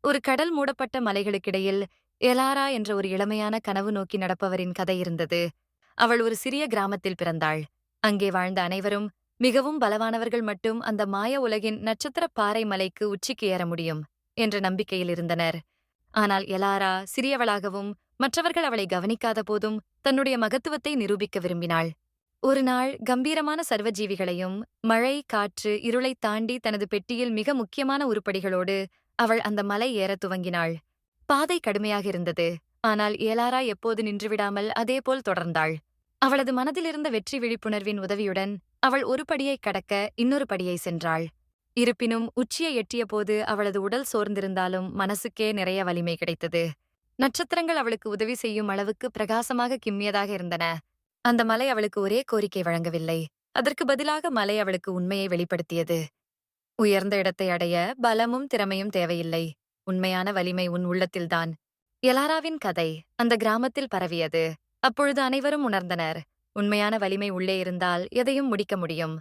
ஒரு கடல் மூடப்பட்ட மலைகளுக்கிடையில் எலாரா என்ற ஒரு இளமையான கனவு நோக்கி நடப்பவரின் கதை இருந்தது. அவள் ஒரு சிறிய கிராமத்தில் பிறந்தாள். அங்கே வாழ்ந்த அனைவரும் மிகவும் பலவானவர்கள் மட்டும் அந்த மாய உலகின் நட்சத்திர பாறை மலைக்கு உச்சிக்கு ஏற முடியும் என்ற நம்பிக்கையில் இருந்தனர். ஆனால் எலாரா சிறியவளாகவும் மற்றவர்கள் அவளை கவனிக்காத போதும் தன்னுடைய மகத்துவத்தை நிரூபிக்க விரும்பினாள். ஒரு நாள் கம்பீரமான சர்வஜீவிகளையும் மழை, காற்று, இருளைத் தாண்டி தனது பெட்டியில் மிக முக்கியமான உருப்படிகளோடு அவள் அந்த மலை ஏறத் துவங்கினாள். பாதை கடுமையாக இருந்தது. ஆனால் ஏலாரா எப்போது நின்றுவிடாமல் அதேபோல் தொடர்ந்தாள். அவளது மனதிலிருந்த வெற்றி விழிப்புணர்வின் உதவியுடன் அவள் ஒரு படியை கடக்க இன்னொரு படியை சென்றாள். இருப்பினும் உச்சியை எட்டியபோது அவளது உடல் சோர்ந்திருந்தாலும் மனசுக்கே நிறைய வலிமை கிடைத்தது. நட்சத்திரங்கள் அவளுக்கு உதவி செய்யும் அளவுக்கு பிரகாசமாக கிம்மியதாக இருந்தன. அந்த மலை அவளுக்கு ஒரே கோரிக்கை வழங்கவில்லை. அதற்கு பதிலாக மலை அவளுக்கு உண்மையை வெளிப்படுத்தியது. உயர்ந்த இடத்தை அடைய பலமும் திறமையும் தேவையில்லை. உண்மையான வலிமை உன் உள்ளத்தில்தான். எலாராவின் கதை அந்த கிராமத்தில் பரவியது. அப்பொழுது அனைவரும் உணர்ந்தனர். உண்மையான வலிமை உள்ளே இருந்தால் எதையும் முடிக்க முடியும்.